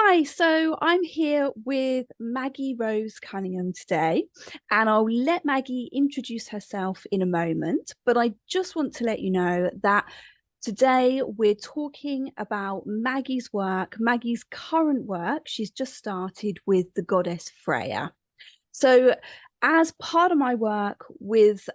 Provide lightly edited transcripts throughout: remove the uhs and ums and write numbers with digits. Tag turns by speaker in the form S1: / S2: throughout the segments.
S1: Hi, so I'm here with Maggie Rose Cunningham today, and I'll let Maggie introduce herself in a moment. But I just want to let you know that today we're talking about Maggie's work, Maggie's current work. She's just started with the goddess Freyja. So, as part of my work with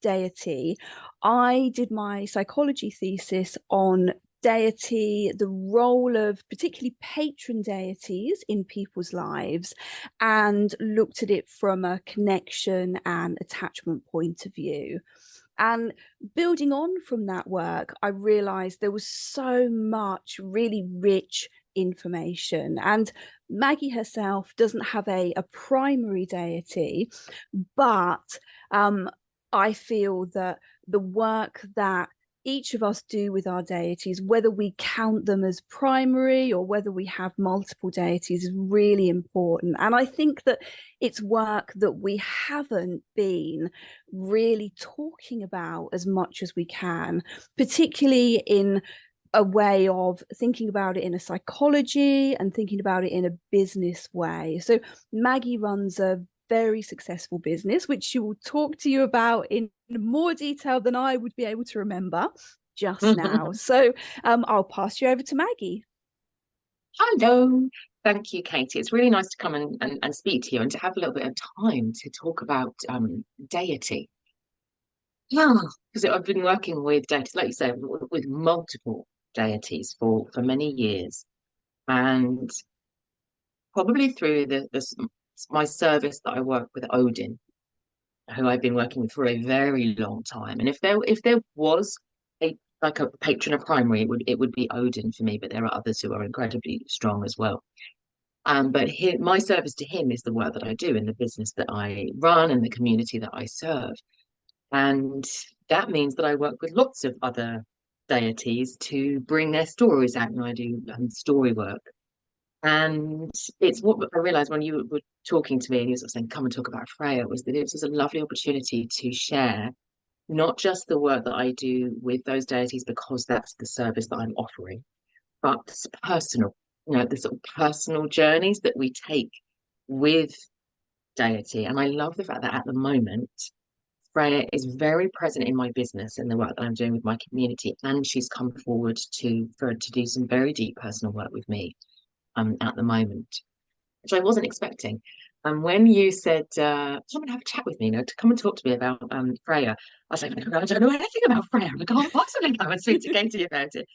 S1: deity, I did my psychology thesis on deity, the role of particularly patron deities in people's lives, and looked at it from a connection and attachment point of view. And building on from that work, I realized there was so much really rich information. And Maggie herself doesn't have a primary deity, but I feel that the work that each of us do with our deities, whether we count them as primary or whether we have multiple deities, is really important. And I think that it's work that we haven't been really talking about as much as we can, particularly in a way of thinking about it in a psychology and thinking about it in a business way. So Maggie runs a very successful business, which she will talk to you about in more detail than I would be able to remember just now. So I'll pass you over to Maggie.
S2: Hello. Thank you, Katie. It's really nice to come and speak to you and to have a little bit of time to talk about deity. Yeah, because I've been working with deities, like you said, with multiple deities for many years. And probably through my service that I work with Odin, who I've been working with for a very long time. And if there was a patron of primary, it would be Odin for me, but there are others who are incredibly strong as well. But my service to him is the work that I do in the business that I run and the community that I serve. And that means that I work with lots of other deities to bring their stories out, and I do story work. And it's what I realized when you were talking to me and you were sort of saying, come and talk about Freya, was that it was a lovely opportunity to share not just the work that I do with those deities, because that's the service that I'm offering, but it's personal, the sort of personal journeys that we take with deity. And I love the fact that at the moment, Freya is very present in my business and the work that I'm doing with my community, and she's come forward to do some very deep personal work with me at the moment, which I wasn't expecting. And when you said, come and have a chat with me, to come and talk to me about Freya, I was like, I don't know anything about Freya. I can't possibly come and speak to Katie about it.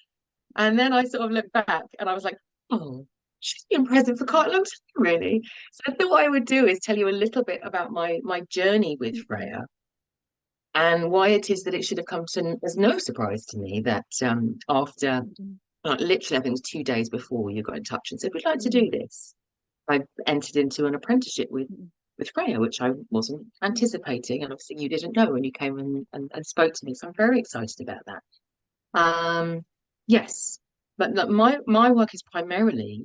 S2: And then I sort of looked back and I was like, oh, she's been present for quite a long time, really. So I thought what I would do is tell you a little bit about my journey with Freya and why it is that it should have come as no surprise to me that after literally, I think it was 2 days before you got in touch and said, we'd like to do this. I entered into an apprenticeship with Freya, which I wasn't anticipating. And obviously you didn't know when you came and spoke to me. So I'm very excited about that. Yes, but look, my work is primarily,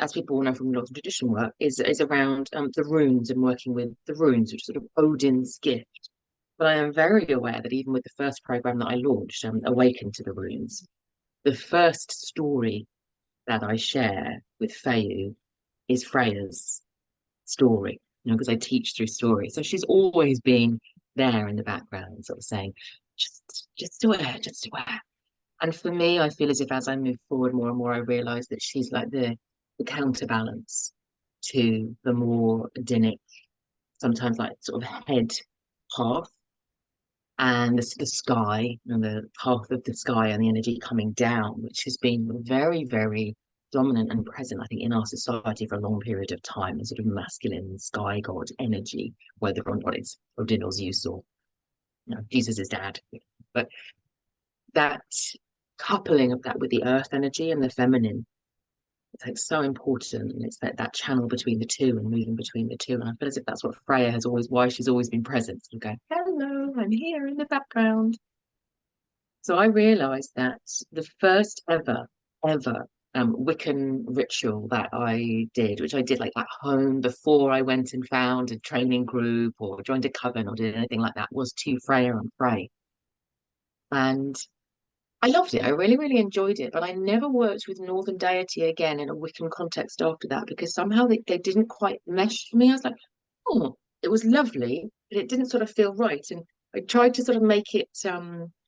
S2: as people will know from Northern tradition work, is around the runes and working with the runes, which is sort of Odin's gift. But I am very aware that even with the first program that I launched, Awaken to the Runes, the first story that I share with Fayu is Freya's story, because I teach through story. So she's always been there in the background, sort of saying, just aware, just aware. And for me, I feel as if as I move forward more and more, I realize that she's like the counterbalance to the more Adinic, sometimes like sort of head path and the sky and the path of the sky and the energy coming down, which has been very, very dominant and present, I think, in our society for a long period of time, a sort of masculine sky god energy, whether or not it's Odin or Zeus or Jesus' dad. But that coupling of that with the earth energy and the feminine, it's like so important, and it's that channel between the two and moving between the two. And I feel as if that's what Freya has always, why she's always been present. So go, hello, I'm here in the background. So I realized that the first ever Wiccan ritual that I did, which I did like at home before I went and found a training group or joined a coven or did anything like that, was to Freya and Frey. And I loved it. I really, really enjoyed it. But I never worked with Northern deity again in a Wiccan context after that because somehow they didn't quite mesh for me. I was like, oh, it was lovely, but it didn't sort of feel right. And I tried to sort of make it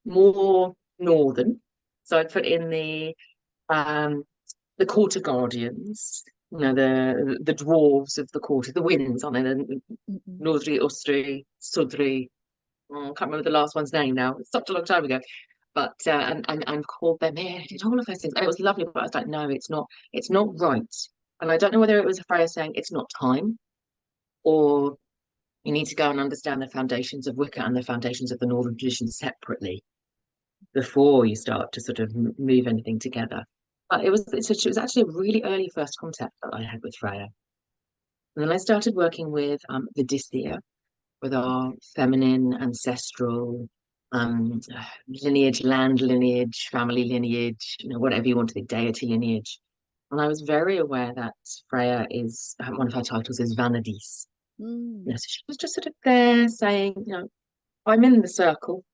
S2: more Northern. So I put in um the quarter guardians, the dwarves of the quarter, the winds on it, the
S1: Mhm.
S2: Nordri, Ostri, Sudri. Oh, I can't remember the last one's name now. It's such a long time ago. But and called them in. I did all of those things. And it was lovely, but I was like, no, it's not right. And I don't know whether it was a Freya saying it's not time, or you need to go and understand the foundations of Wicca and the foundations of the Northern tradition separately before you start to sort of move anything together. But it was actually a really early first contact that I had with Freya. And then I started working with the Dithia, with our feminine, ancestral lineage, land lineage, family lineage, whatever you want to be, deity lineage. And I was very aware that Freya is one of her titles is Vanadis.
S1: Mm.
S2: So she was just sort of there saying, I'm in the circle,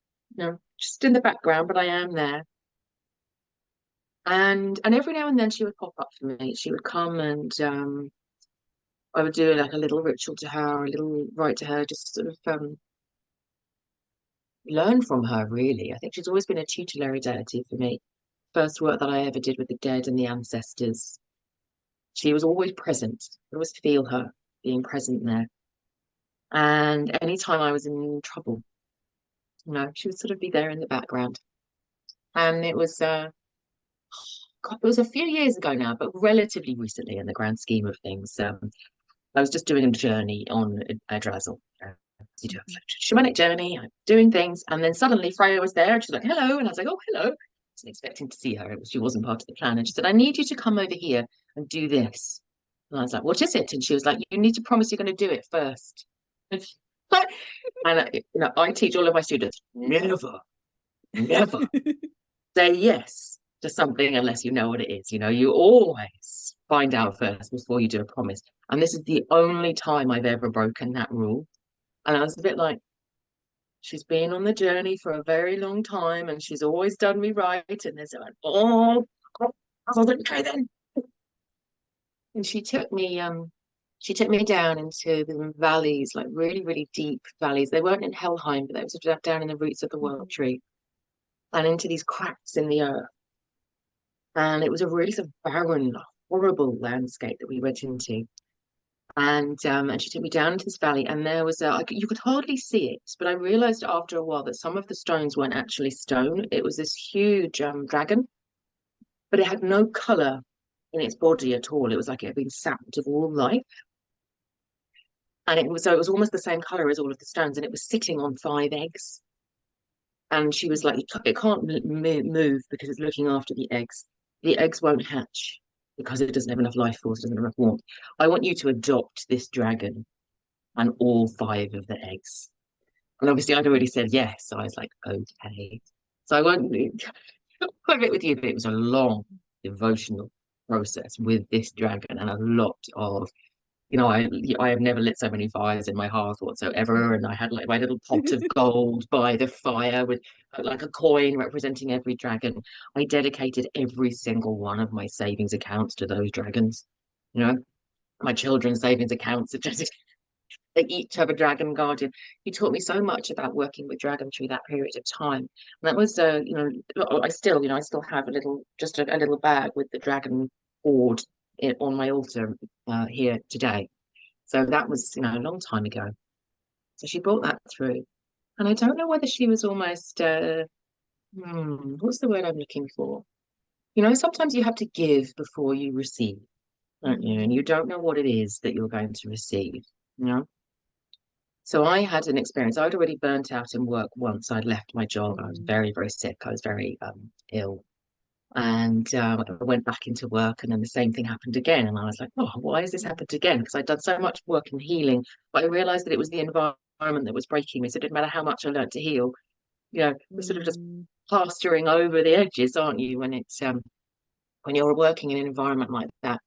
S2: just in the background, but I am there. And every now and then she would pop up for me. She would come and I would do like a little ritual to her, a little rite to her, just sort of learn from her, really. I think she's always been a tutelary deity for me. First work that I ever did with the dead and the ancestors. She was always present. I always feel her being present there. And anytime I was in trouble, she would sort of be there in the background. And it was God, it was a few years ago now, but relatively recently in the grand scheme of things. I was just doing a journey on a Drazzle. You do a shamanic journey, I'm doing things, and then suddenly Freya was there, and she's like, "Hello," and I was like, "Oh, hello." I wasn't expecting to see her; she wasn't part of the plan. And she said, "I need you to come over here and do this." And I was like, "What is it?" And she was like, "You need to promise you're going to do it first." And I teach all of my students never say yes to something unless you know what it is. You always find out first before you do a promise. And this is the only time I've ever broken that rule. And I was a bit like, she's been on the journey for a very long time and she's always done me right. And there's like, oh, I was like, okay then. And she took me down into the valleys, like really, really deep valleys. They weren't in Helheim, but they were sort of down in the roots of the world tree and into these cracks in the earth. And it was a really sort of barren, horrible landscape that we went into. And she took me down into this valley, and there was you could hardly see it, but I realized after a while that some of the stones weren't actually stone. It was this huge dragon, but it had no color in its body at all. It was like it had been sapped of all life, and it was almost the same color as all of the stones, and it was sitting on 5 eggs. And she was like, "It can't move because it's looking after the eggs. The eggs won't hatch because it doesn't have enough life force, doesn't have enough warmth. I want you to adopt this dragon and all 5 of the eggs." And obviously, I'd already said yes. So I was like, okay. So I won't quite a bit with you, but it was a long devotional process with this dragon and a lot of, I have never lit so many fires in my hearth whatsoever. And I had like my little pot of gold by the fire with like a coin representing every dragon. I dedicated every single one of my savings accounts to those dragons. You know, my children's savings accounts are just they each have a dragon guardian. He taught me so much about working with dragon through that period of time. And that was, I still have just a little bag with the dragon board on my altar here today. So that was, a long time ago. So she brought that through. And I don't know whether she was almost, what's the word I'm looking for? Sometimes you have to give before you receive, don't you? And you don't know what it is that you're going to receive, you know? So I had an experience. I'd already burnt out in work once. I'd left my job. I was very, very sick. I was very ill. And I went back into work, and then the same thing happened again. And I was like, oh, why has this happened again? Because I'd done so much work in healing, but I realized that it was the environment that was breaking me. So it didn't matter how much I learned to heal. We're sort of just plastering over the edges, aren't you, when you're working in an environment like that.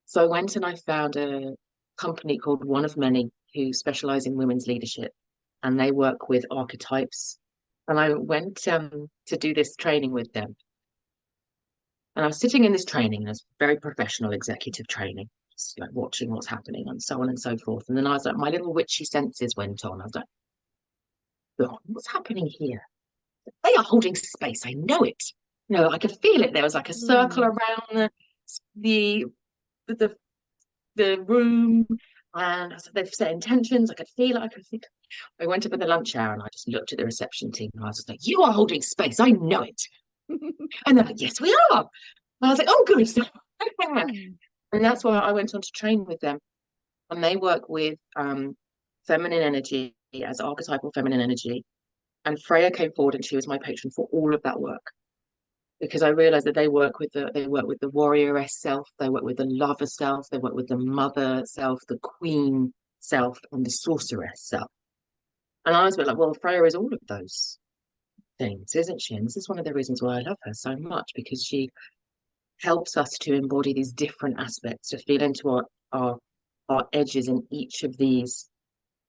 S2: So I went and I found a company called One of Many who specialize in women's leadership, and they work with archetypes and I went to do this training with them. And I was sitting in this training, and it was very professional executive training, just like watching what's happening and so on and so forth. And then I was like, my little witchy senses went on. I was like, "Oh, what's happening here? They are holding space. I know it. I could feel it. There was like a circle
S1: Mm.
S2: around the the the room, and they've set intentions. I could feel it. I could feel it. I went up at the lunch hour and I just looked at the reception team and I was just like, "You are holding space. I know it." And they're like, "Yes, we are." And I was like, "Oh, good." And that's why I went on to train with them. And they work with feminine energy as archetypal feminine energy. And Freyja came forward and she was my patron for all of that work because I realized that they work with the warrioress self, they work with the lover self, they work with the mother self, the queen self, and the sorceress self. And I was a bit like, well, Freyja is all of those things, isn't she? And this is one of the reasons why I love her so much because she helps us to embody these different aspects, to feel into our edges in each of these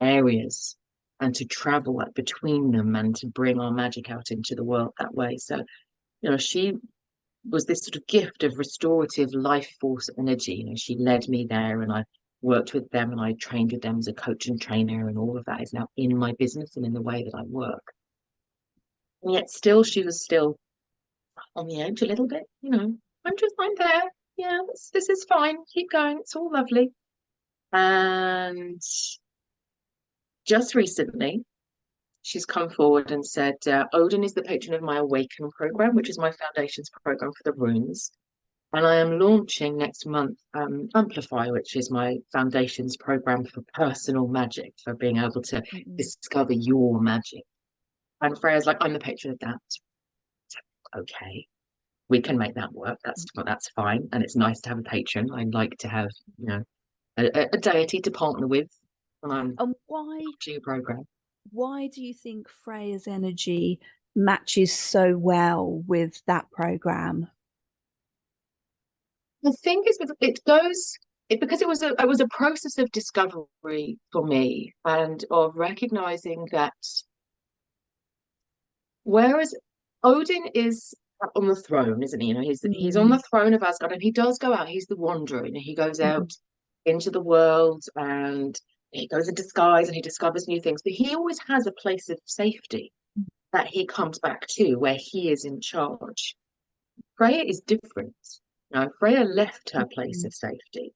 S2: areas and to travel like between them and to bring our magic out into the world that way. So, she was this sort of gift of restorative life force energy. She led me there and I worked with them and I trained with them as a coach and trainer, and all of that is now in my business and in the way that I work. And yet still she was still on the edge a little bit, I'm there. Yeah, this is fine. Keep going. It's all lovely. And just recently, she's come forward and said, Odin is the patron of my Awaken program, which is my foundations program for the runes. And I am launching next month Amplify, which is my foundations program for personal magic, for being able to discover your magic. And Freya's like, I'm the patron of that. Okay, we can make that work. That's fine. And it's nice to have a patron. I like to have, a deity to partner with when I'm
S1: And why
S2: to your program.
S1: do you think Freya's energy matches so well with that program?
S2: The thing is, because it was a process of discovery for me and of recognizing that whereas Odin is on the throne, isn't he? He's on the
S1: Mm.
S2: throne of Asgard, and he does go out. He's the wanderer, he goes
S1: Mm.
S2: out into the world and he goes in disguise and he discovers new things. But he always has a place of safety that he comes back to, where he is in charge. Freya is different. Freya left her place
S1: Mm.
S2: of safety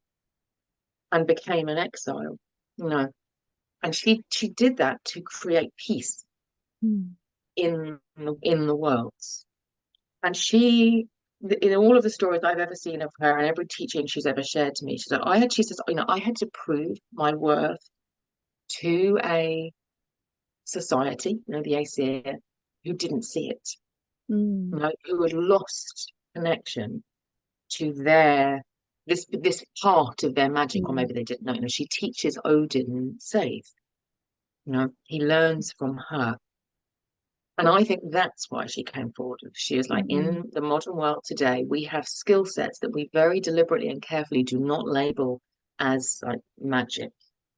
S2: and became an exile. You know, and she did that to create peace
S1: Mm.
S2: in the world. And she, in all of the stories I've ever seen of her and every teaching she's ever shared to me, she says, I had to prove my worth to a society, the Aesir, who didn't see it,
S1: Mm.
S2: who had lost connection to this part of their magic, or
S1: Mm.
S2: maybe they didn't know. She teaches Odin safe. He learns from her. And I think that's why she came forward. She is like,
S1: Mm.
S2: in the modern world today, we have skill sets that we very deliberately and carefully do not label as like magic.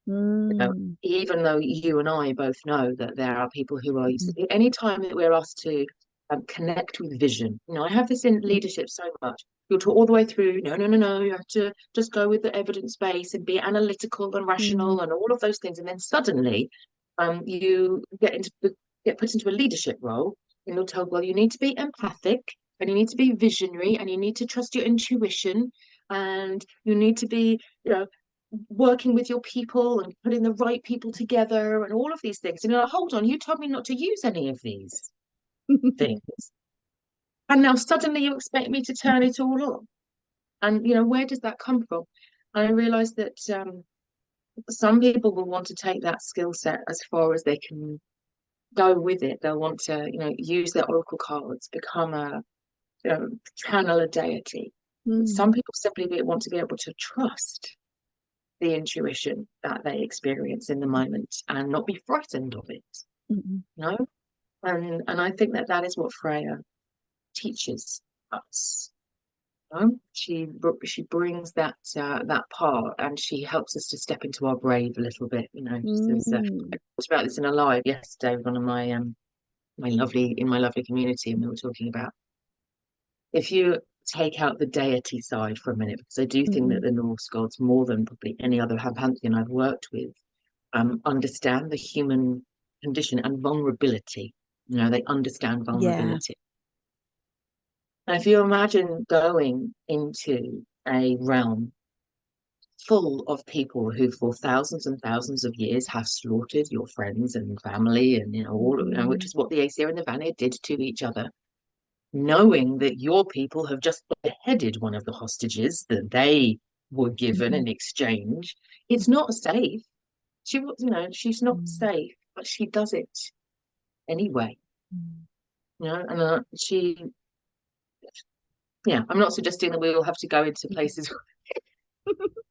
S1: Mm.
S2: Even though you and I both know that there are people who are,
S1: Mm.
S2: any time that we're asked to connect with vision. I have this in leadership so much. You're taught all the way through, no, no, no, no, you have to just go with the evidence base and be analytical and
S1: Mm.
S2: rational and all of those things. And then suddenly you get put into a leadership role and you're told, well, you need to be empathic and you need to be visionary and you need to trust your intuition and you need to be, working with your people and putting the right people together and all of these things. And you're like, hold on, you told me not to use any of these things. And now suddenly you expect me to turn it all on. And, where does that come from? And I realized that some people will want to take that skill set as far as they can go with it. They'll want to, use their oracle cards, become channel a deity. But some
S1: Mm.
S2: people simply want to be able to trust the intuition that they experience in the moment and not be frightened of it.
S1: Mm.
S2: No, and I think that is what Freya teaches us. She brings that part, and she helps us to step into our brave a little bit. She says, I
S1: Mm.
S2: talked about this in a live yesterday with one of my in my lovely community, and we were talking about, if you take out the deity side for a minute, because I do think that
S1: Mm-mm.
S2: the Norse gods, more than probably any other pantheon I've worked with, understand the human condition and vulnerability. You know, they understand
S1: Yeah.
S2: vulnerability. And if you imagine going into a realm full of people who, for thousands and thousands of years, have slaughtered your friends and family, and which
S1: Mm-mm.
S2: is what the Aesir and the Vanir did to each other, knowing that your people have just beheaded one of the hostages that they were given
S1: Mm-mm.
S2: in exchange, it's not safe. She's not safe, but she does it anyway.
S1: Mm-mm.
S2: And yeah, I'm not suggesting that we all have to go into places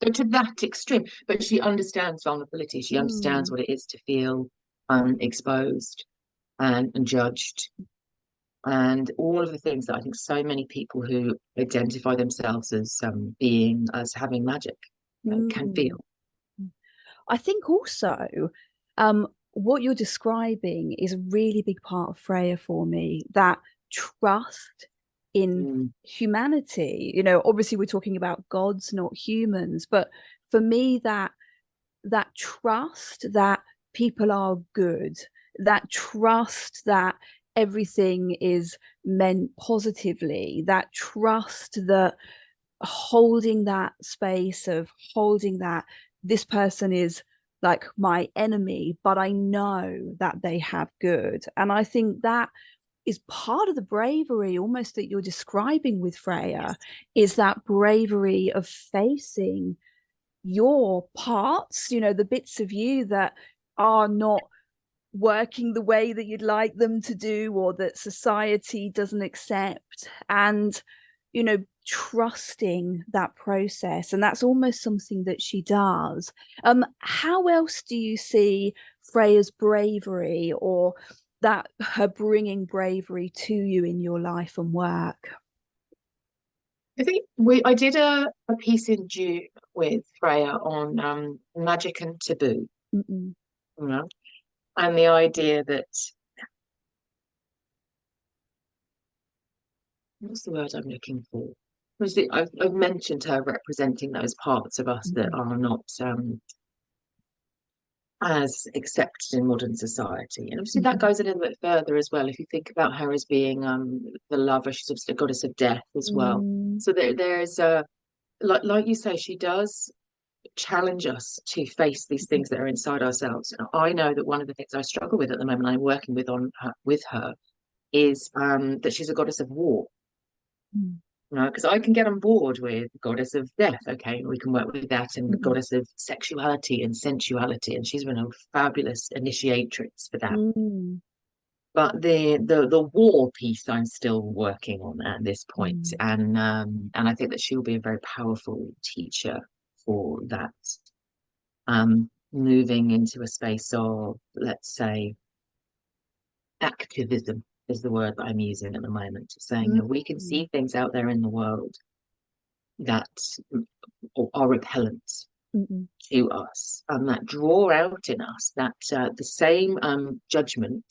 S2: go to that extreme, but she understands vulnerability. She understands
S1: Mm.
S2: what it is to feel exposed and judged, and all of the things that I think so many people who identify themselves as as having magic can
S1: Mm.
S2: feel.
S1: I think also what you're describing is a really big part of Freya for me, that trust in
S2: Mm,
S1: humanity. Obviously we're talking about gods, not humans, but for me that trust that people are good, that trust that everything is meant positively, that trust that holding that space of holding that this person is like my enemy, but I know that they have good. And I think that is part of the bravery almost that you're describing with Freya,
S2: yes.
S1: is that bravery of facing your parts, the bits of you that are not working the way that you'd like them to do or that society doesn't accept, and trusting that process. And that's almost something that she does. How else do you see Freya's bravery, or that her bringing bravery to you in your life and work?
S2: I think I did a piece in June with Freya on magic and taboo,
S1: Mm-mm.
S2: you know, and the idea that, what's the word I'm looking for? I've mentioned her representing those parts of us that
S1: Mm-mm.
S2: are not as accepted in modern society. And obviously that
S1: Mm-mm.
S2: goes a little bit further as well. If you think about her as being the lover, she's obviously a goddess of death as well.
S1: Mm.
S2: So there's a, like you say, she does challenge us to face these things that are inside ourselves. And I know that one of the things I struggle with at the moment, I'm working with her, is that she's a goddess of war.
S1: Mm.
S2: Because I can get on board with goddess of death. Okay, we can work with that, and
S1: Mm-mm.
S2: goddess of sexuality and sensuality, and she's been a fabulous initiatrix for that.
S1: Mm.
S2: But the war piece, I'm still working on at this point,
S1: Mm.
S2: and I think that she'll be a very powerful teacher for that. Moving into a space of, let's say, activism is the word that I'm using at the moment, saying, we can
S1: Mm.
S2: see things out there in the world that are repellent
S1: Mm-mm.
S2: to us, and that draw out in us that the same judgment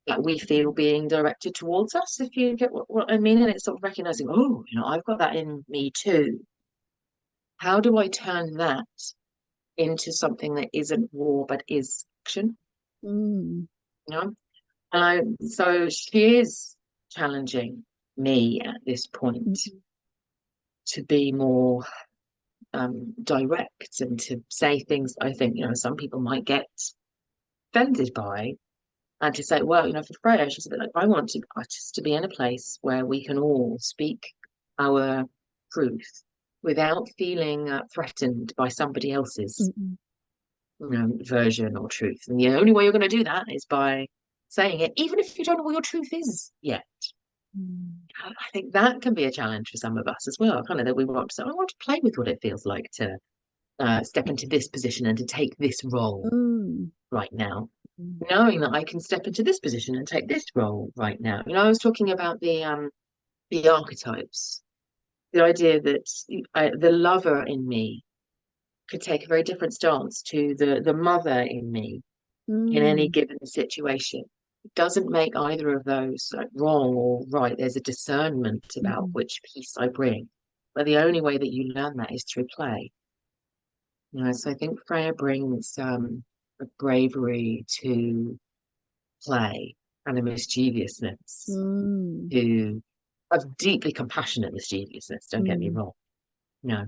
S2: that we feel being directed towards us, if you get what I mean. And it's sort of recognizing, oh, I've got that in me too. How do I turn that into something that isn't war but is action?
S1: Mm.
S2: You know, so she is challenging me at this point
S1: Mm.
S2: to be more direct and to say things I think some people might get offended by, and to say, well, for Freya, she's a bit like, I want us to be in a place where we can all speak our truth without feeling threatened by somebody else's
S1: Mm.
S2: version or truth. And the only way you're going to do that is by saying it, even if you don't know what your truth is yet.
S1: Mm.
S2: I think that can be a challenge for some of us as well, kind of, that we want to say, I want to play with what it feels like to step into this position and to take this role
S1: Mm.
S2: right now,
S1: Mm.
S2: knowing that I can step into this position and take this role right now. I was talking about the archetypes, the idea that the lover in me could take a very different stance to the mother in me in any
S1: Mm.
S2: given situation. doesn't make either of those like wrong or right. There's a discernment about
S1: Mm-mm.
S2: which piece I bring. But the only way that you learn that is through play. So I think Freya brings a bravery to play and a mischievousness
S1: Mm.
S2: to a deeply compassionate mischievousness, don't get me
S1: Mm.
S2: wrong. No.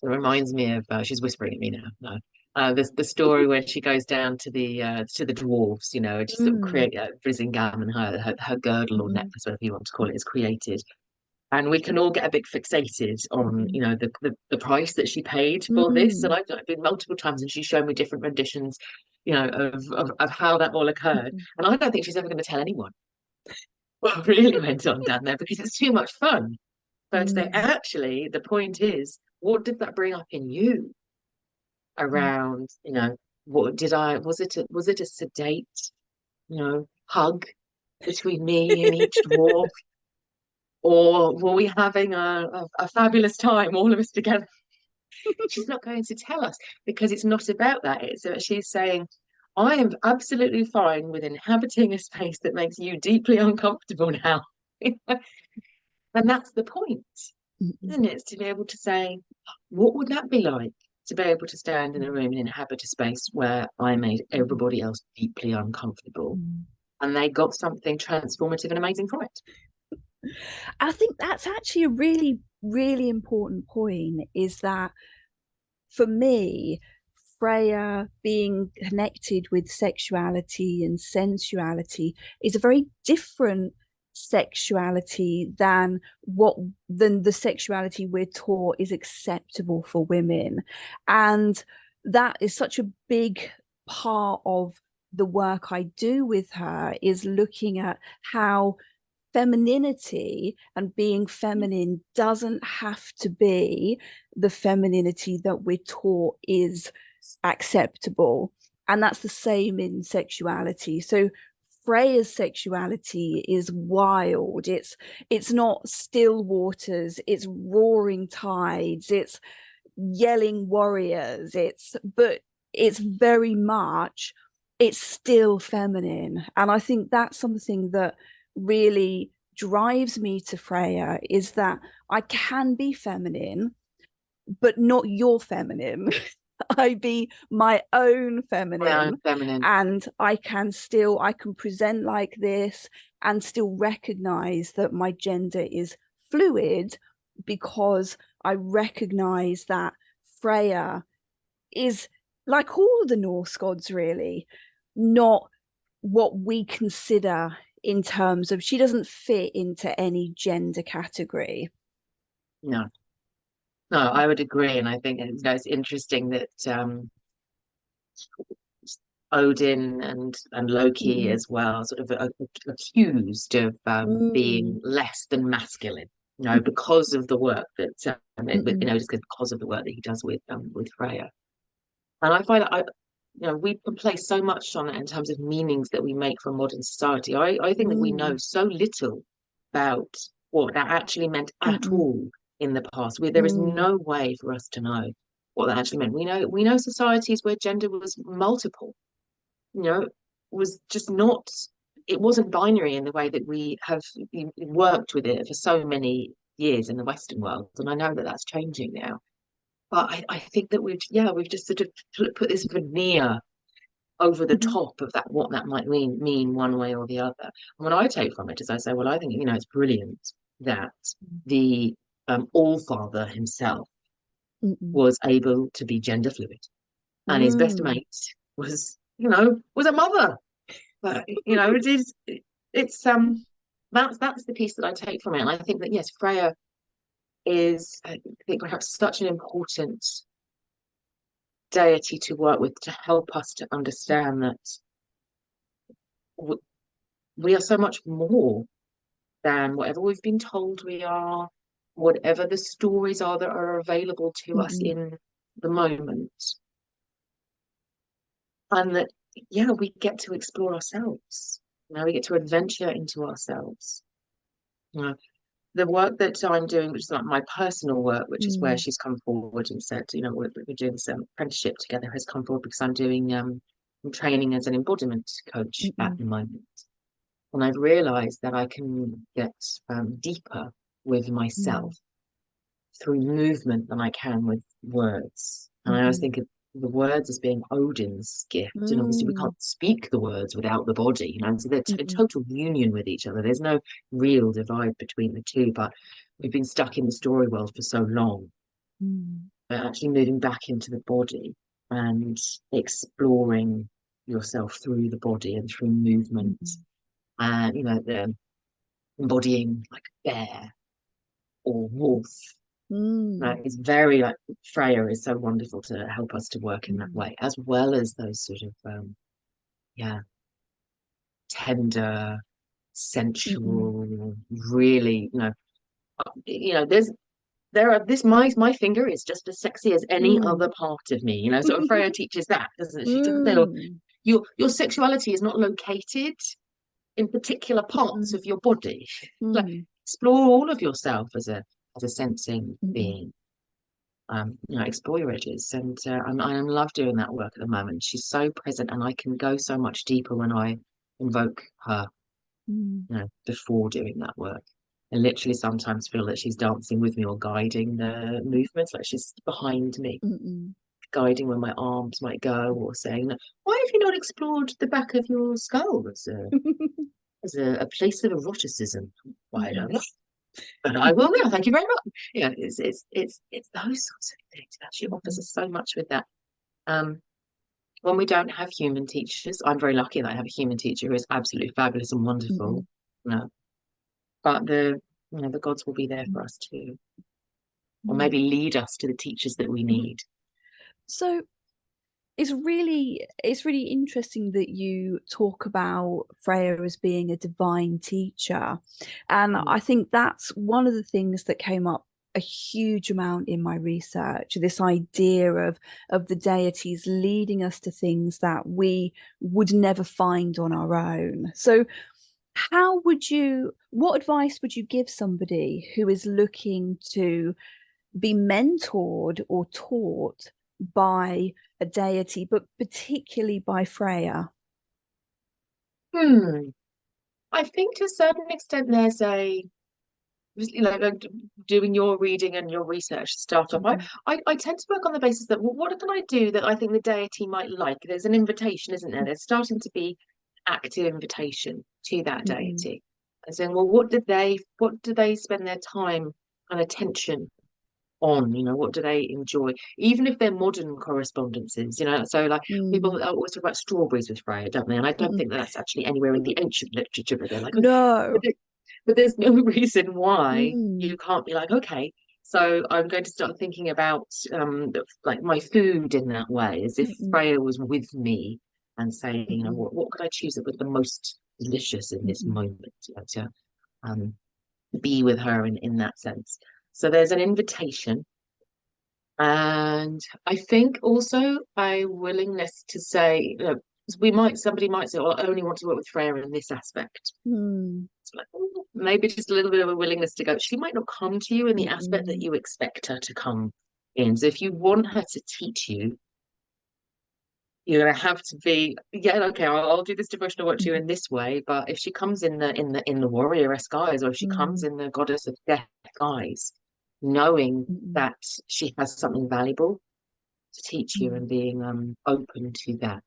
S2: It reminds me of she's whispering at me now. No. The story where she goes down to the dwarves, and just sort of
S1: Mm.
S2: create Brizingam and her girdle or
S1: Mm.
S2: necklace, whatever you want to call it, is created. And we can all get a bit fixated on,
S1: Mm.
S2: the price that she paid for this. And
S1: Mm.
S2: I've been multiple times and she's shown me different renditions, of how that all occurred.
S1: Mm.
S2: And I don't think she's ever going to tell anyone what really went on down there because it's too much fun. But
S1: Mm.
S2: actually, the point is, what did that bring up in you
S1: Mm.
S2: around, was it a sedate, hug between me and each dwarf? Or were we having a fabulous time, all of us together? She's not going to tell us because it's not about that. She's saying, I am absolutely fine with inhabiting a space that makes you deeply uncomfortable now. And that's the point,
S1: Mm.
S2: isn't it? It's to be able to say, what would that be like to be able to stand in a room and inhabit a space where I made
S1: Mm.
S2: everybody else deeply uncomfortable
S1: Mm.
S2: and they got something transformative and amazing from it?
S1: I think that's actually a really, really important point, is that for me, Freya being connected with sexuality and sensuality is a very different sexuality than the sexuality we're taught is acceptable for women. And that is such a big part of the work I do with her, is looking at how femininity and being feminine doesn't have to be the femininity that we're taught is acceptable. And that's the same in sexuality. So Freya's sexuality is wild. It's not still waters, it's roaring tides, it's yelling warriors, it's very much, it's still feminine. And I think that's something that really drives me to Freya, is that I can be feminine, but not your feminine. I be my own
S2: My own
S1: feminine,
S2: feminine.
S1: and I can present like this and still recognize that my gender is fluid, because I recognize that Freya is, like all the Norse gods, really not what we consider in terms of, she doesn't fit into any gender category.
S2: No. No, I would agree, and I think it's interesting that Odin and Loki
S1: Mm.
S2: as well, sort of accused of
S1: Mm.
S2: being less than masculine, because of the work that just because of the work that he does with Freya. And I find that we can place so much on it in terms of meanings that we make from modern society. I think that we know
S1: Mm.
S2: so little about what that actually meant at
S1: Mm.
S2: all in the past. There is
S1: Mm.
S2: no way for us to know what that actually meant. We know societies where gender was multiple, was just not, it wasn't binary in the way that we have worked with it for so many years in the Western world. And I know that that's changing now. But I think that we've just sort of put this veneer over the
S1: Mm.
S2: top of that, what that might mean one way or the other. And what I take from it is I say, well, I think, it's brilliant that the All Father himself
S1: Mm.
S2: was able to be gender fluid, and his best
S1: Mm.
S2: mate was a mother. But that's the piece that I take from it. And I think that yes, Freya is, I think, perhaps such an important deity to work with, to help us to understand that we are so much more than whatever we've been told we are, whatever the stories are that are available to us
S1: Mm.
S2: in the moment. And that, yeah, we get to explore ourselves. We get to adventure into ourselves. You know, the work that I'm doing, which is like my personal work, which is where
S1: Mm.
S2: she's come forward and said, we're doing this apprenticeship together, has come forward because I'm doing I'm training as an embodiment coach at
S1: Mm-mm.
S2: the moment. And I've realized that I can get deeper with
S1: Mm.
S2: myself through movement than I can with words. And I always
S1: Mm-mm.
S2: think of the words as being Odin's gift. And obviously, we
S1: Mm.
S2: can't speak the words without the body, you know, and so they're in
S1: Mm-mm.
S2: total union with each other. There's no real divide between the two, but we've been stuck in the story world for so long.
S1: Mm.
S2: But actually moving back into the body and exploring yourself through the body and through movement,
S1: Mm-mm.
S2: and embodying like a bear or wolf.
S1: Mm.
S2: It's very like Freyja is so wonderful to help us to work in that
S1: Mm.
S2: way, as well as those sort of yeah, tender,
S1: Mm-mm.
S2: sensual, really, there's there are this my finger is just as sexy as any
S1: Mm.
S2: other part of me. Sort of Freyja teaches that, doesn't it? She doesn't say, "Oh,
S1: Mm.
S2: your sexuality is not located in particular parts
S1: Mm-mm.
S2: of your body. Like
S1: Mm.
S2: explore all of yourself as a sensing
S1: Mm-mm.
S2: being." Explore your edges. And I love doing that work at the moment. She's so present, and I can go so much deeper when I invoke her,
S1: Mm.
S2: before doing that work. I literally sometimes feel that she's dancing with me or guiding the movements, like she's behind me,
S1: Mm-mm.
S2: guiding where my arms might go, or saying, "Why have you not explored the back of your skull as a place of eroticism?" Why, I don't
S1: Mm-mm.
S2: know. But I will now. Thank you very much. It's those sorts of things that she offers us so much with that. Um, when we don't have human teachers, I'm very lucky that I have a human teacher who is absolutely fabulous and wonderful.
S1: Mm-mm.
S2: You know, but the gods will be there for us too, or
S1: Mm.
S2: maybe lead us to the teachers that we
S1: Mhm.
S2: need.
S1: So it's really interesting that you talk about Freya as being a divine teacher. And
S2: Mm,
S1: I think that's one of the things that came up a huge amount in my research, this idea of the deities leading us to things that we would never find on our own. So what advice would you give somebody who is looking to be mentored or taught by a deity, but particularly by Freya?
S2: Hmm. I think to a certain extent there's doing your reading and your research stuff.
S1: Mhm.
S2: I tend to work on the basis that, well, what can I do that I think the deity might like? There's an invitation, isn't there? There's starting to be active invitation to that
S1: Mm-mm.
S2: deity. And saying, well, what do they spend their time and attention on? What do they enjoy? Even if they're modern correspondences, so like
S1: Mm.
S2: people always talk about strawberries with Freya, don't they? And I don't
S1: Mm-mm.
S2: think that that's actually anywhere in the ancient literature, but they're like, okay.
S1: No.
S2: But there's no reason why
S1: Mm.
S2: you can't be like, okay, so I'm going to start thinking about like my food in that way, as if
S1: Mm-mm.
S2: Freya was with me and saying,
S1: Mm-mm.
S2: what could I choose that was the most delicious in this
S1: Mm-mm.
S2: moment, to um, be with her in that sense. So there's an invitation. And I think also a willingness to say, 'cause somebody might say, well, I only want to work with Freya in this aspect.
S1: Mm.
S2: It's like, oh, maybe just a little bit of a willingness to go. She might not come to you in the aspect that
S1: Mm-mm.
S2: you expect her to come in. So if you want her to teach you, you're gonna have to be, yeah, okay, I'll do this devotional work to you
S1: Mm-mm.
S2: in this way. But if she comes in the warrior-esque guise, or if she comes
S1: Mm.
S2: in the goddess of death guise, knowing
S1: Mm-mm.
S2: that she has something valuable to teach you and
S1: Mm.
S2: being open to that.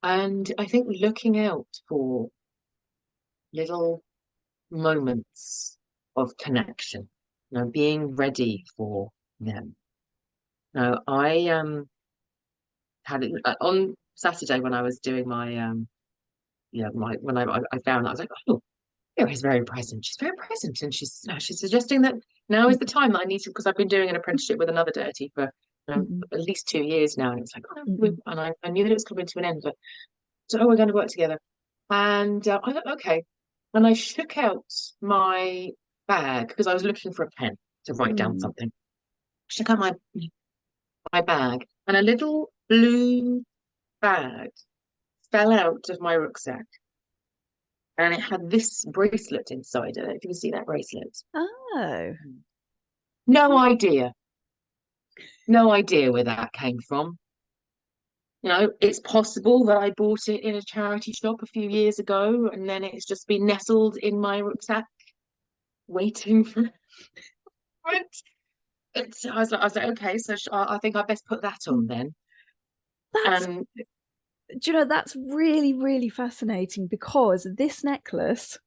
S2: And I think looking out for little moments of connection, being ready for them. Now, I had it on Saturday when I was doing my my when I found that I was like, oh, Vera is very present. She's very present, and she's suggesting that now is the
S1: Mm-mm.
S2: time that I need to, because I've been doing an apprenticeship with another deity for
S1: Mm-mm.
S2: at least 2 years now, and it's like, oh,
S1: Mm-mm.
S2: and I knew that it was coming to an end, but so, oh, we're going to work together. And I thought, okay. And I shook out my bag because I was looking for a pen to write down
S1: Mm.
S2: something. Shook out my bag, and a little blue bag fell out of my rucksack. And it had this bracelet inside it. If you can see that bracelet.
S1: Oh.
S2: No idea. No idea where that came from. It's possible that I bought it in a charity shop a few years ago, and then it's just been nestled in my rucksack, waiting for it. I was like, okay, so I think I best put that on then.
S1: That's,
S2: And
S1: do you know, that's really, really fascinating because this necklace,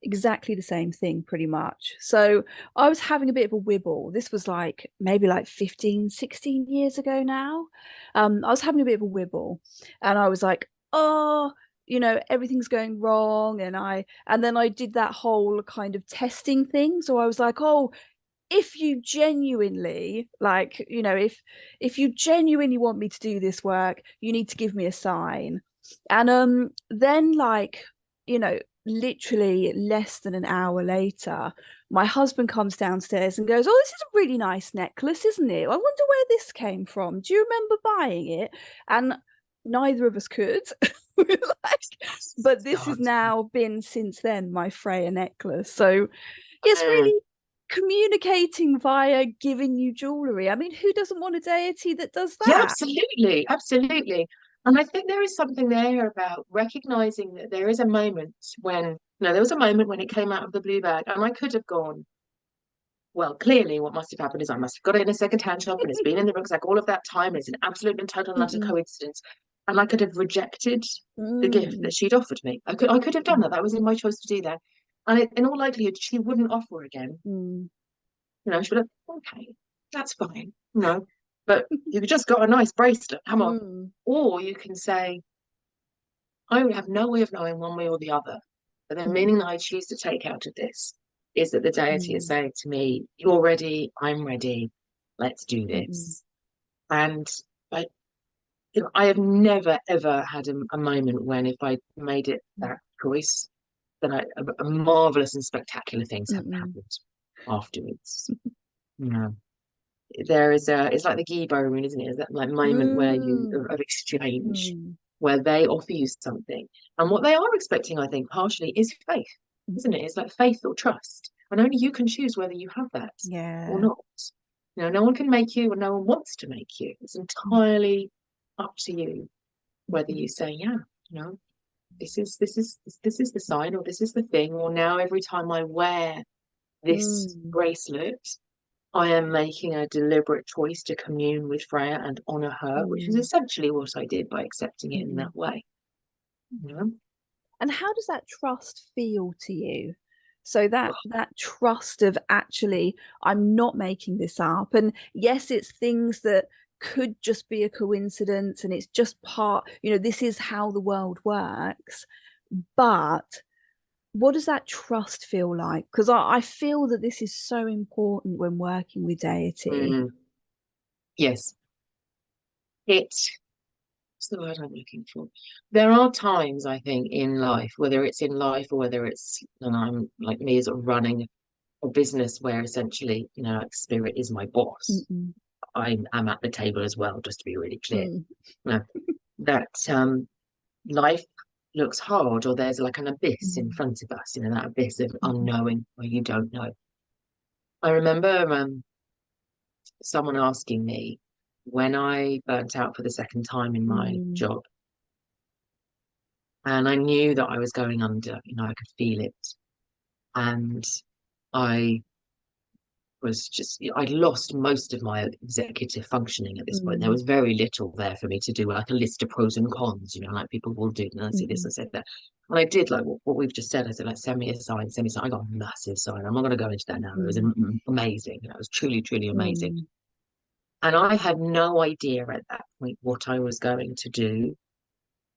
S1: exactly the same thing pretty much. So I was having a bit of a wibble. This was like maybe like 15, 16 years ago now. I was having a bit of a wibble and I was like, oh, everything's going wrong. And then I did that whole kind of testing thing. So I was like, oh, if you genuinely like, if you genuinely want me to do this work, you need to give me a sign. And then like, literally less than an hour later, my husband comes downstairs and goes, oh, this is a really nice necklace, isn't it? I wonder where this came from. Do you remember buying it? And neither of us could. But this has
S2: God.
S1: now been since then my Freyja necklace. So it's
S2: Mm.
S1: really communicating via giving you jewelry. I mean, who doesn't want a deity that does
S2: Yeah,
S1: that?
S2: absolutely, absolutely. And I think there is something there about recognizing that there is a moment when, there was a moment when it came out of the blue bag, and I could have gone, well, clearly what must have happened is I must have got it in a second-hand shop and it's been in the rucksack all of that time. And it's an absolute and total and utter
S1: Mm-mm.
S2: coincidence. And I could have rejected the gift
S1: Mm.
S2: that she'd offered me. I could have done that. That was in my choice to do that. And in all likelihood, she wouldn't offer again.
S1: Mm.
S2: She would have, okay, that's fine. But you've just got a nice bracelet. Come on.
S1: Mm.
S2: Or you can say, I would have no way of knowing one way or the other. But the
S1: Mm.
S2: meaning that I choose to take out of this is that the deity is
S1: Mm.
S2: saying to me, you're ready, I'm ready, let's do
S1: Mm.
S2: this. And I, I have never, ever had a moment when if I made it that choice, then a marvelous and spectacular things have
S1: Mm.
S2: happened afterwards. Yeah. It's like the Gibo rune, isn't it? It's that like moment where you
S1: Mm.
S2: of exchange,
S1: Mm.
S2: where they offer you something, and what they are expecting, I think, partially is faith, isn't it? It's like faith or trust, and only you can choose whether you have that or
S1: Yeah.
S2: not. No one can make you, and no one wants to make you. It's
S1: Mm.
S2: entirely up to you whether
S1: Mm.
S2: you say, yeah, you know, this is the sign, or this is the thing, or now every time I wear this
S1: Mm.
S2: bracelet, I am making a deliberate choice to commune with Freya and honor her, which is
S1: Mm.
S2: essentially what I did by accepting it in
S1: Mm.
S2: that way. You know?
S1: And how does that trust feel to you? So that trust of actually, I'm not making this up. And yes, it's things that could just be a coincidence and it's just part, this is how the world works. But what does that trust feel like? Because I feel that this is so important when working with deity.
S2: Mm, yes, it's the word I'm looking for. There are times I think in life, whether it's in life or whether it's, and I'm like me, sort of running a business where essentially, like spirit is my boss.
S1: Mm-mm.
S2: I am at the table as well, just to be really clear.
S1: Mm.
S2: You know, that life looks hard, or there's like an abyss in
S1: Mm.
S2: front of us, that abyss of
S1: Mm.
S2: unknowing where you don't know. I remember someone asking me when I burnt out for the second time in my
S1: Mm.
S2: job, and I knew that I was going under, I could feel it. And I I'd lost most of my executive functioning at this point. There
S1: Mm.
S2: was very little there for me to do, like a list of pros and cons, like people will do. And I see this,
S1: Mm.
S2: I said that. And I did like what we've just said. I said, like, send me a sign, send me a sign. I got a massive sign. I'm not going to go into that now. It was
S1: Mm.
S2: amazing. It was truly, truly amazing.
S1: Mm.
S2: And I had no idea at that point what I was going to do.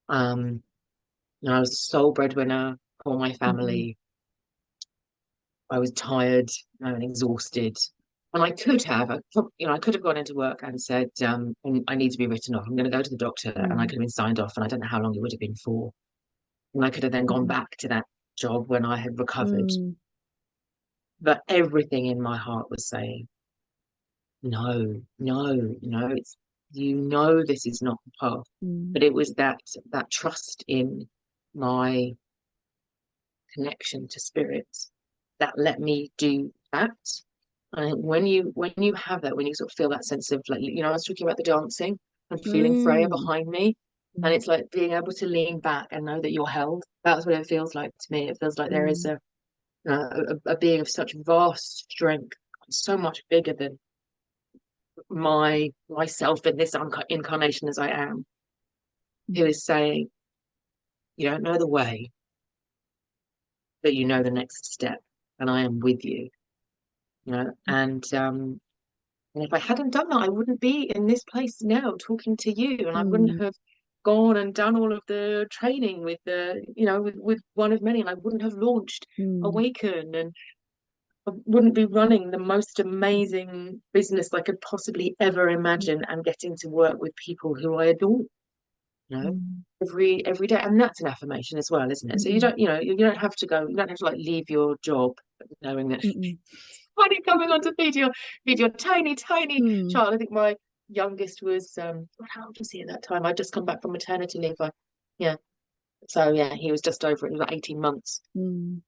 S2: Um, I was the sole breadwinner for my
S1: Mm.
S2: family. I was tired and exhausted. And I could have gone into work and said, I need to be written off. I'm going to go to the doctor, and I
S1: Mm.
S2: could have been signed off, and I don't know how long it would have been for. And I could have then gone
S1: Mm.
S2: back to that job when I had recovered.
S1: Mm.
S2: But everything in my heart was saying, no, no, it's, this is not the path.
S1: Mm.
S2: But it was that trust in my connection to spirit that let me do that. And when you have that, when you sort of feel that sense of, like, I was talking about the dancing, and feeling Freyja
S1: Mm.
S2: behind me. And it's like being able to lean back and know that you're held. That's what it feels like to me. It feels like there is
S1: Mm.
S2: a being of such vast strength, so much bigger than myself in this incarnation as I am, who is saying, you don't know the way, but you know the next step, and I am with you. And if I hadn't done that, I wouldn't be in this place now talking to you, and I wouldn't
S1: Mm.
S2: have gone and done all of the training with with one of many, and I wouldn't have launched
S1: Mm.
S2: Awaken, and I wouldn't be running the most amazing business I could possibly ever imagine, and getting to work with people who I adore,
S1: Mm.
S2: every day. And that's an affirmation as well, isn't it? So
S1: Mm.
S2: you don't have to go, you don't have to like leave your job knowing that
S1: Mm.
S2: money coming on to feed your tiny
S1: Mm.
S2: child. I think my youngest was how old was he at that time? I'd just come back from maternity leave. Yeah. So yeah, he was just over it. He was like 18 months.
S1: Mm.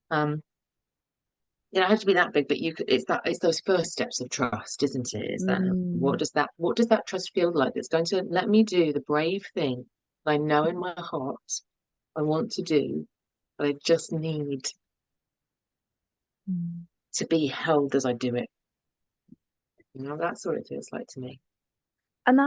S2: You don't have to be that big, but it's those first steps of trust, isn't it? Is that
S1: Mm.
S2: what does that trust feel like? That's going to let me do the brave thing that I know in my heart I want to do, but I just need
S1: Mm.
S2: to be held as I do it. That's what it feels like to me.
S1: And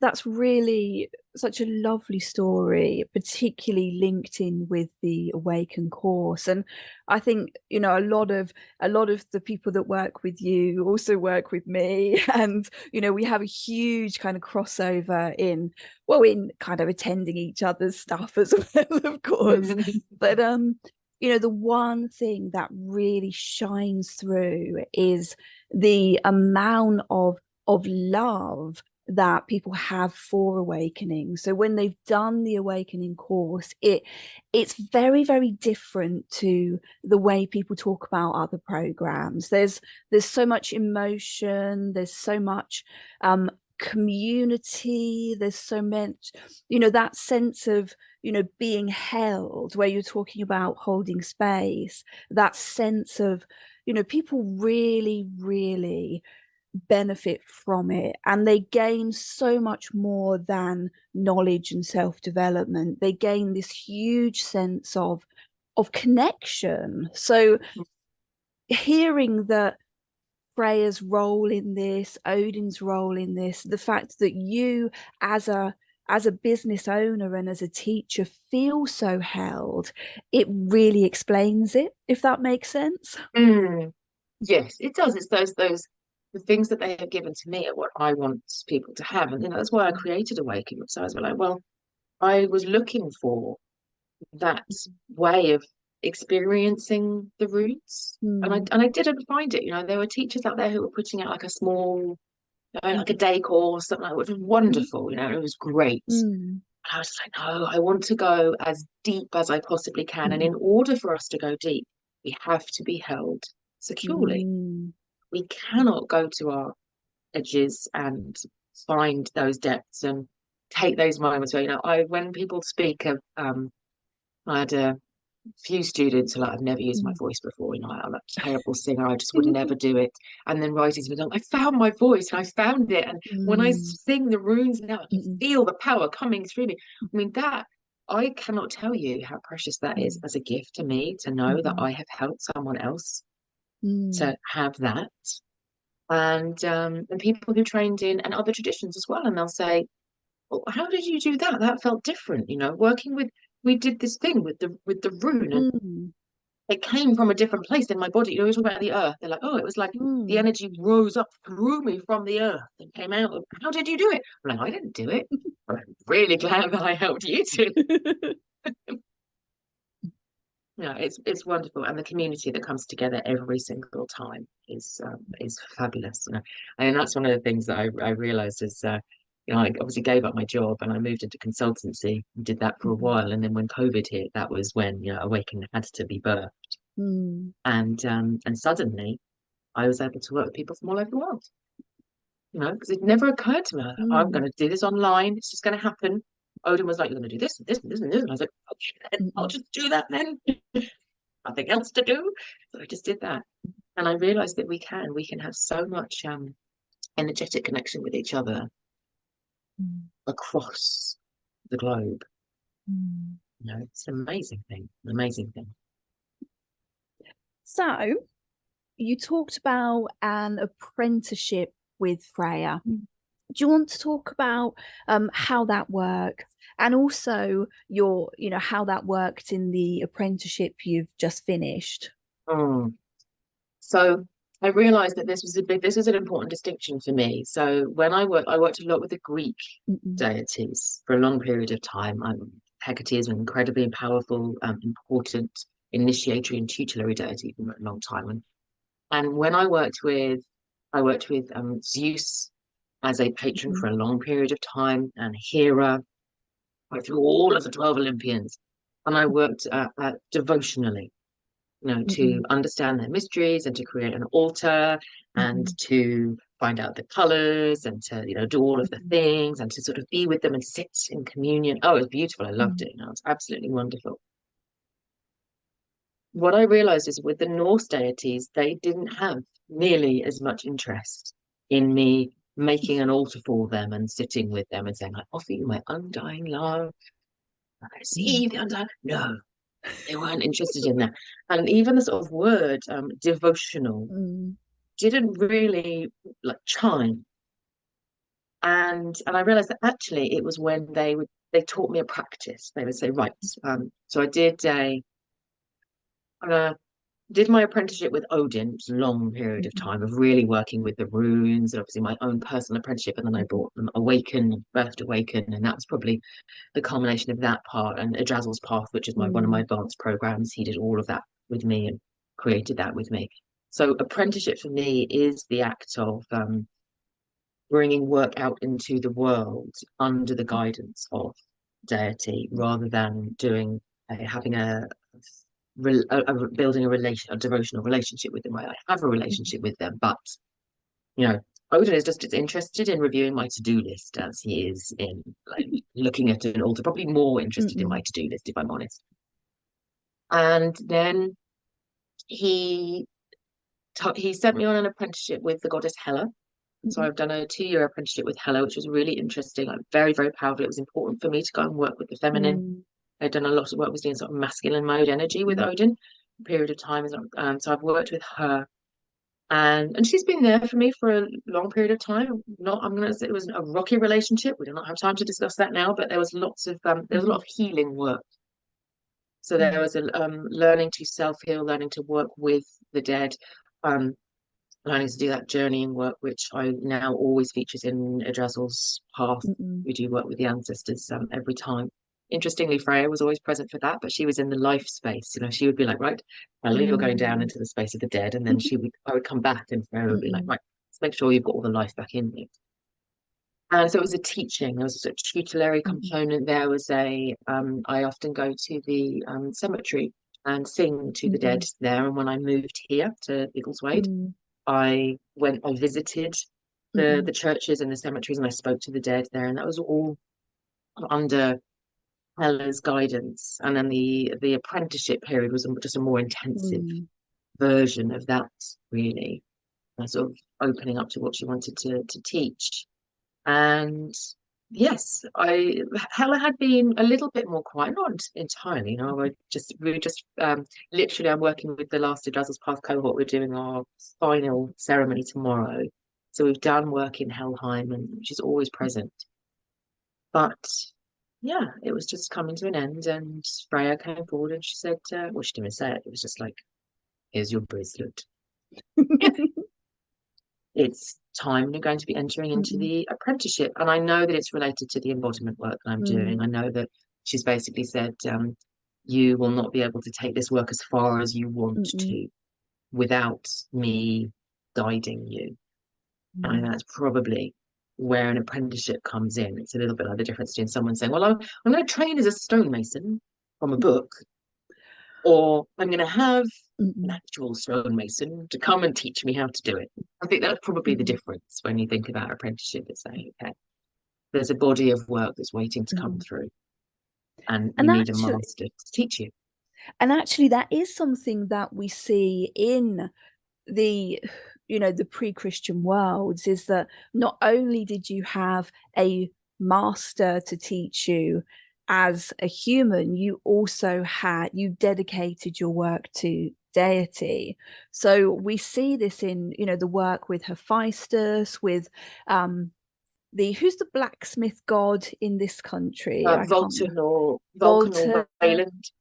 S1: that's really such a lovely story, particularly linked in with the Awaken course. And I think, a lot of the people that work with you also work with me. And, we have a huge kind of crossover in kind of attending each other's stuff as well, of course. But the one thing that really shines through is the amount of love that people have for awakening. So when they've done the awakening course, it's very, very different to the way people talk about other programs. There's so much emotion, there's so much community, there's so much, that sense of being held, where you're talking about holding space, that sense of people really, really benefit from it, and they gain so much more than knowledge and self-development. They gain this huge sense of connection. So hearing that Freyja's role in this, Odin's role in this, the fact that you as a business owner and as a teacher feel so held, it really explains it, if that makes sense.
S2: Mm, yes, it does. It's those the things that they have given to me are what I want people to have, and that's why I created Awaken. So I was like, well, I was looking for that way of experiencing the roots, and I
S1: Mm.
S2: and I didn't find it. There were teachers out there who were putting out like a small, like a
S1: Mm.
S2: day course, something like, which was wonderful. It was great.
S1: Mm.
S2: I was like, no, I want to go as deep as I possibly can. And
S1: Mm.
S2: in order for us to go deep, we have to be held securely.
S1: Mm.
S2: We cannot go to our edges and find those depths and take those moments where, when people speak of, I had a few students who, like, I've never used my
S1: Mm.
S2: voice before, I'm a terrible singer, I just would never do it. And then writing to me, I found my voice and I found it. And when I
S1: Mm.
S2: sing the runes now, I can
S1: Mm.
S2: feel the power coming through me. I mean, that I cannot tell you how precious that is
S1: Mm.
S2: as a gift to me, to know that
S1: Mm.
S2: I have helped someone else
S1: Mm.
S2: to have that. And people who trained in and other traditions as well, and they'll say, well, how did you do that? That felt different, working with, we did this thing with the rune, and
S1: Mm.
S2: it came from a different place in my body. We talk about the earth. They're like, oh, it was like the
S1: Mm.
S2: energy rose up through me from the earth and came out. How did you do it? I'm like, I didn't do it. But I'm really glad that I helped you to. It's wonderful, and the community that comes together every single time is fabulous. And that's one of the things that I realized is, I obviously gave up my job and I moved into consultancy and did that for a
S1: Mm.
S2: while. And then when COVID hit, that was when Awaken had to be birthed.
S1: Mm.
S2: And suddenly I was able to work with people from all over the world. Because it never occurred to me, I'm going
S1: Mm.
S2: to do this online. It's just going to happen. Odin was like, you're going to do this and this and this and this. And I was like, okay, then I'll
S1: Mm.
S2: just do that then. Nothing else to do. So I just did that. And I realized that we can have so much energetic connection with each other across the globe.
S1: Mm.
S2: You know, it's an amazing thing.
S1: So you talked about an apprenticeship with Freyja. Do you want to talk about how that worked, and also how that worked in the apprenticeship you've just finished?
S2: Mm. So I realized that this was an important distinction for me. So when I worked a lot with the Greek
S1: Mm-mm.
S2: deities for a long period of time. Hecate is an incredibly powerful, important initiatory and tutelary deity for a long time. And when I worked with Zeus as a patron
S1: Mm-mm.
S2: for a long period of time, and Hera, went through all of the 12 Olympians. And I worked devotionally, you know, to
S1: Mm-mm.
S2: understand their mysteries and to create an altar and
S1: Mm-mm.
S2: to find out the colors and to, you know, do all of the
S1: Mm-mm.
S2: things and to sort of be with them and sit in communion. Oh, it was beautiful. I loved
S1: Mm.
S2: it. You know, it was absolutely wonderful. What I realized is with the Norse deities, they didn't have nearly as much interest in me making an altar for them and sitting with them and saying, I offer you my undying love. I
S1: Mm.
S2: receive the undying. No, they weren't interested in that. And even the sort of word devotional
S1: Mm.
S2: didn't really like chime. And I realized that actually it was when they taught me a practice. They would say, right, so I uh, did my apprenticeship with Odin. It was a long period of
S1: Mm.
S2: time of really working with the runes and obviously my own personal apprenticeship. And then I
S1: Mm.
S2: brought them Awaken, Birth Awaken, and that was probably the culmination of that part. And Adrazel's Path, which is one of my
S1: Mm.
S2: advanced programs, he did all of that with me and created that with me. So apprenticeship for me is the act of bringing work out into the world under the guidance of deity, rather than doing having building a devotional relationship with them. I have a
S1: Mm.
S2: relationship with them, but you know, Odin is just as interested in reviewing my to-do list as he is in like looking at an altar. Probably more interested in my
S1: Mm.
S2: to-do list, if I'm honest. And then he he sent me on an apprenticeship with the goddess Hela. So
S1: Mm.
S2: I've done a 2-year apprenticeship with Hela, which was really interesting, like very, very powerful. It was important for me to go and work with the feminine.
S1: Mm.
S2: I'd done a lot of work was doing sort of masculine mode energy with
S1: Mm.
S2: Odin, a period of time. So I've worked with her, and she's been there for me for a long period of time. Not I'm gonna say it was a rocky relationship. We do not have time to discuss that now, but there was a lot
S1: Mm.
S2: of healing work. So there
S1: Mm.
S2: was a learning to self-heal, learning to work with the dead, um, learning to do that journeying work, which I now always features in Adrazel's Path.
S1: Mm.
S2: We do work with the ancestors every time. Interestingly, Freya was always present for that, but she was in the life space. You know, she would be like, right, Ella, you're going down
S1: Mm.
S2: into the space of the dead. And then I would come back and Freya would be like,
S1: Mm.
S2: right, let's make sure you've got all the life back in you. And so it was a teaching, there was a sort of tutelary
S1: Mm.
S2: component. There was I often go to the cemetery and sing to the dead
S1: Mm.
S2: there. And when I moved here to Biggleswade,
S1: Mm.
S2: I visited
S1: Mm.
S2: the churches and the cemeteries and I spoke to the dead there, and that was all under Ella's guidance. And then the apprenticeship period was just a more intensive
S1: Mm.
S2: version of that, really, sort of opening up to what she wanted to teach. And yes, I Hella had been a little bit more quiet, not entirely. You know, we just literally I'm working with the last Dazzle's Path cohort. We're doing our final ceremony tomorrow. So we've done work in Helheim and she's always present. But yeah, it was just coming to an end and Freya came forward and she said, well, she didn't even say it. It was just like, here's your bracelet. It's time you're going to be entering into
S1: Mm.
S2: the apprenticeship. And I know that it's related to the embodiment work that I'm doing.
S1: Mm.
S2: I know that she's basically said, you will not be able to take this work as far as you want
S1: Mm.
S2: to without me guiding you. And
S1: Mm.
S2: that's probably where an apprenticeship comes in. It's a little bit like the difference between someone saying, well, I'm going to train as a stonemason from a book, or I'm going to have an
S1: Mm.
S2: actual stonemason to come and teach me how to do it. I think that's probably the
S1: Mm.
S2: difference when you think about apprenticeship. It's saying, okay, there's a body of work that's waiting to come
S1: Mm.
S2: through, and
S1: And
S2: you need a
S1: actually,
S2: master to teach you.
S1: and actually, that is something that we see in the the pre-Christian worlds, is that not only did you have a master to teach you as a human, you also you dedicated your work to deity. So we see this in, the work with Hephaestus, with the who's the blacksmith god in this country? I can't remember.
S2: Vulcan or
S1: Volta.
S2: Wayland.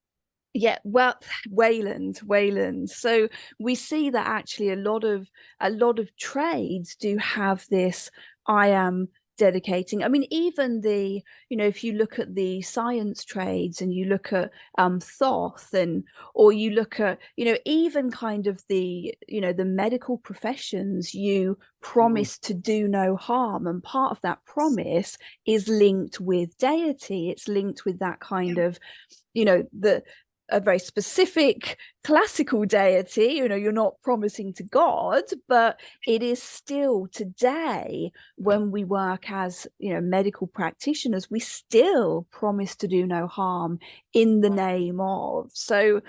S1: Yeah, well, Wayland. So we see that actually a lot of trades do have this I am dedicating. I mean, even if you look at the science trades and you look at Thoth, or you look at, even kind of the medical professions, you
S2: Mm.
S1: promise to do no harm. And part of that promise is linked with deity. It's linked with that kind
S2: Yeah.
S1: of, the a very specific classical deity. You're not promising to God, but it is still today, when we work as medical practitioners, we still promise to do no harm in the name of. So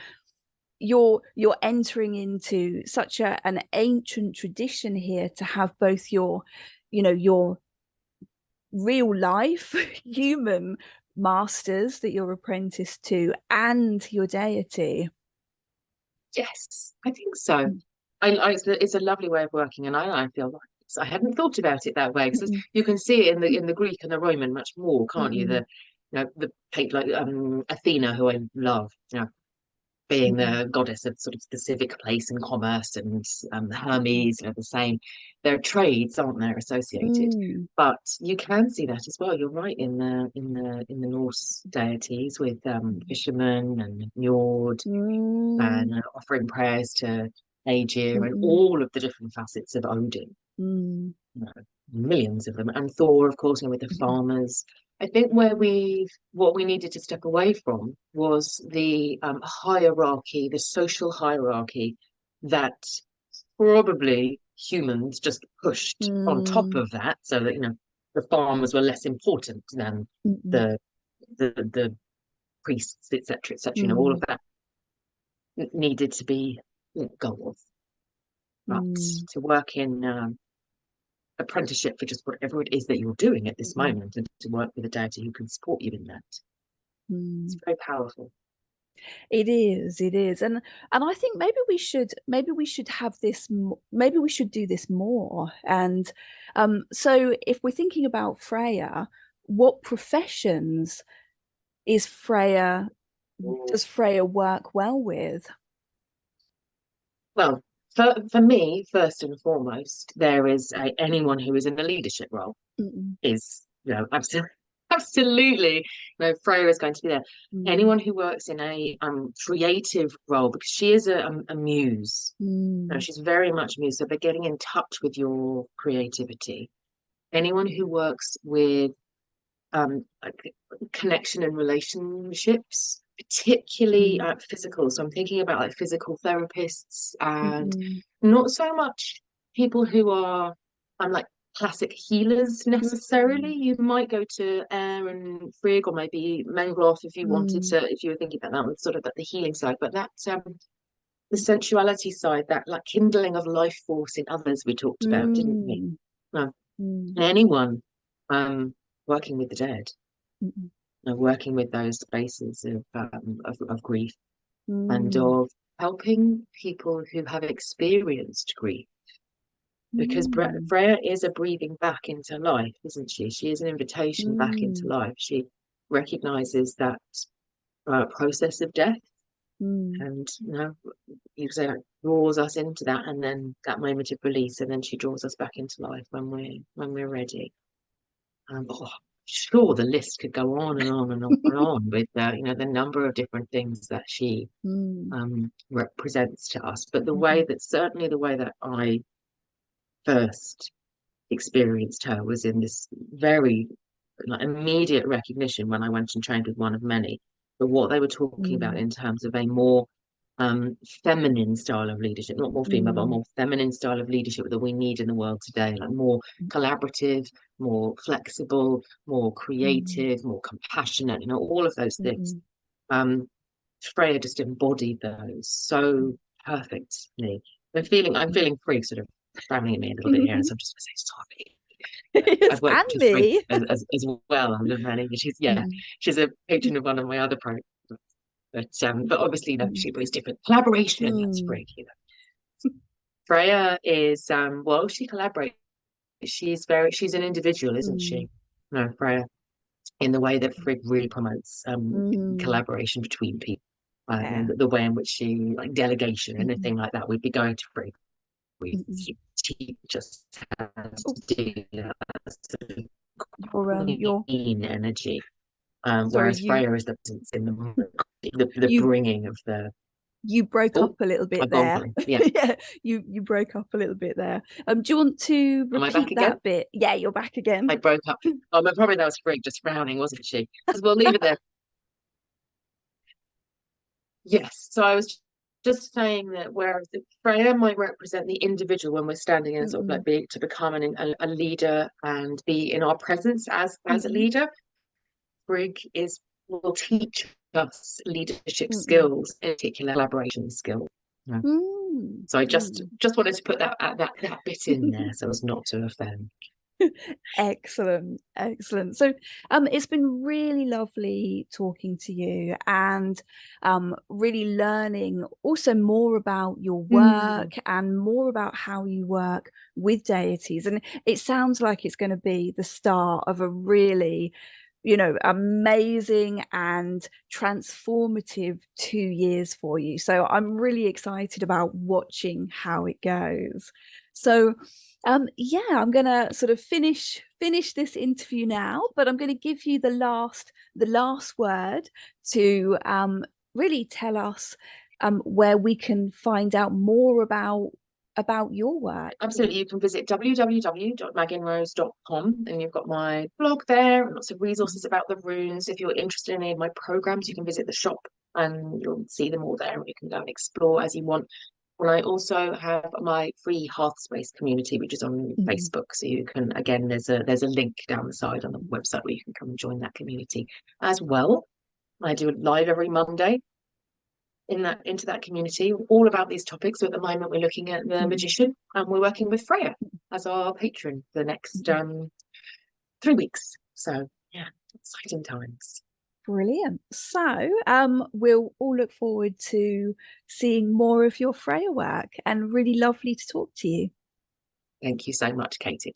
S1: you're entering into such an ancient tradition here, to have both your real life human masters that you're apprenticed to, and your deity.
S2: Yes, I think so. It's a lovely way of working, and I feel like I hadn't thought about it that way, because
S1: Mm-mm,
S2: you can see it in the Greek and the Roman much more, can't you?
S1: mm-mm,
S2: The like Athena, who I love, being
S1: mm-mm,
S2: the goddess of sort of the civic place and commerce, and Hermes, the same. There are trades, aren't there, associated?
S1: mm,
S2: But you can see that as well. You're right, in the Norse deities, with fishermen and Njord,
S1: mm,
S2: and offering prayers to Aegir, and
S1: mm-mm,
S2: all of the different facets of Odin,
S1: mm,
S2: you know, millions of them, and Thor, of course, with the
S1: mm-mm,
S2: farmers. I think what we needed to step away from was the hierarchy, the social hierarchy that probably humans just pushed on top
S1: mm,
S2: of that, so that the farmers were less important than
S1: mm-mm,
S2: the the priests, etc., etc. All of
S1: mm,
S2: that needed to be go off. But
S1: mm,
S2: to work in apprenticeship for just whatever it is that you're doing at this
S1: mm,
S2: moment, and to work with a deity who can support you in that, it's
S1: mm.
S2: very powerful.
S1: It is, and I think maybe we should have this. Maybe we should do this more. And so, if we're thinking about Freyja, what professions is Freyja? Does Freyja work well with?
S2: Well, for me, first and foremost, there is anyone who is in the leadership role
S1: Mm-mm,
S2: is, absolutely, absolutely, Freya is going to be there.
S1: mm,
S2: Anyone who works in a creative role, because she is a muse.
S1: mm,
S2: She's very much muse. So they're getting in touch with your creativity. Anyone who works with like connection and relationships, particularly
S1: mm,
S2: physical. So I'm thinking about like physical therapists, and
S1: mm,
S2: not so much people who are like classic healers necessarily.
S1: mm,
S2: You might go to Air and Frigg, or maybe Mengloth, if you wanted
S1: mm,
S2: to, if you were thinking about that with sort of the healing side, but that the sensuality side, that like kindling of life force in others, we talked about, didn't we?
S1: mm,
S2: No,
S1: mm,
S2: anyone working with the dead,
S1: mm,
S2: working with those spaces of grief, and
S1: mm,
S2: of helping people who have experienced grief. Because
S1: mm,
S2: Freya is a breathing back into life, isn't she? She is an invitation back into
S1: mm,
S2: life. She recognizes that process of death,
S1: mm,
S2: and you say like, draws us into that, and then that moment of release, and then she draws us back into life when we're ready. Oh, sure, the list could go on and on and on and on with the number of different things that she
S1: mm,
S2: represents to us. But
S1: mhm,
S2: certainly the way that I first experienced her was in this very like immediate recognition when I went and trained with one of many, but what they were talking about
S1: mm,
S2: in terms of a more feminine style of leadership, not more female, but a
S1: mm,
S2: more feminine style of leadership that we need in the world today, like more collaborative, more flexible, more
S1: mm,
S2: creative, more compassionate, all of those things.
S1: mm,
S2: Um, Freya just embodied those so perfectly. I'm feeling free, sort of frowning at me a little bit here, and so I'm just going to say sorry.
S1: Yes,
S2: I've worked
S1: and
S2: with Freyja
S1: me.
S2: as well under Manny.
S1: Mm,
S2: She's a patron of one of my other programs. But obviously,
S1: mm,
S2: everybody's different. Collaboration, that's
S1: mm,
S2: Freyja. Freyja is well, she collaborates. She's an individual, isn't
S1: mm,
S2: she? No, Freyja, in the way that Frigg really promotes
S1: mm.
S2: collaboration between people.
S1: Yeah.
S2: The way in which she like delegation,
S1: Mm,
S2: anything like that, we'd be going to Frigg. We
S1: mm, mm.
S2: teach us how
S1: Oh,
S2: to do that sort of
S1: your
S2: queen energy.
S1: sorry,
S2: Whereas Freyja is the presence in the
S1: you
S2: bringing of the.
S1: you broke
S2: Oh,
S1: up a little
S2: I've
S1: bit
S2: gone
S1: there.
S2: funny. Yeah.
S1: Yeah, you broke up a little bit there. Do you want to
S2: Am I back
S1: repeat
S2: again?
S1: that bit? Yeah, you're back again.
S2: I broke up. Oh, but probably that was Frigg just frowning, wasn't she? Because we'll leave it there. Yes. So I was just saying that whereas Freyja might represent the individual when we're standing in sort of like
S1: Mm-mm,
S2: being to become a leader and be in our presence as a
S1: mm-mm,
S2: leader. Frigg is will teach us leadership
S1: mm-mm.
S2: skills, in particular collaboration skills. Yeah.
S1: Mm,
S2: So I just
S1: mm.
S2: just wanted to put that bit in there so as not to offend.
S1: Excellent, excellent. So, it's been really lovely talking to you and really learning also more about your
S2: Mm.
S1: work and more about how you work with deities. And it sounds like it's going to be the start of a really, amazing and transformative 2 years for you. So I'm really excited about watching how it goes. So yeah, I'm gonna sort of finish this interview now, but I'm going to give you the last word to really tell us where we can find out more about your work.
S2: Absolutely. You can visit www.magginrose.com and you've got my blog there and lots of resources about the runes. If you're interested in any of my programs, you can visit the shop and you'll see them all there and you can go and explore as you want. And I also have my free hearth space community, which is on
S1: Mhm.
S2: Facebook. So you can, again, there's a link down the side on the website where you can come and join that community as well. I do it live every Monday into that community, all about these topics. So at the moment, we're looking at the
S1: Mhm.
S2: magician, and we're working with Freyja as our patron for the next
S1: Mhm.
S2: 3 weeks. So yeah, exciting times.
S1: Brilliant. So we'll all look forward to seeing more of your Freya work and really lovely to talk to you.
S2: Thank you so much, Katie.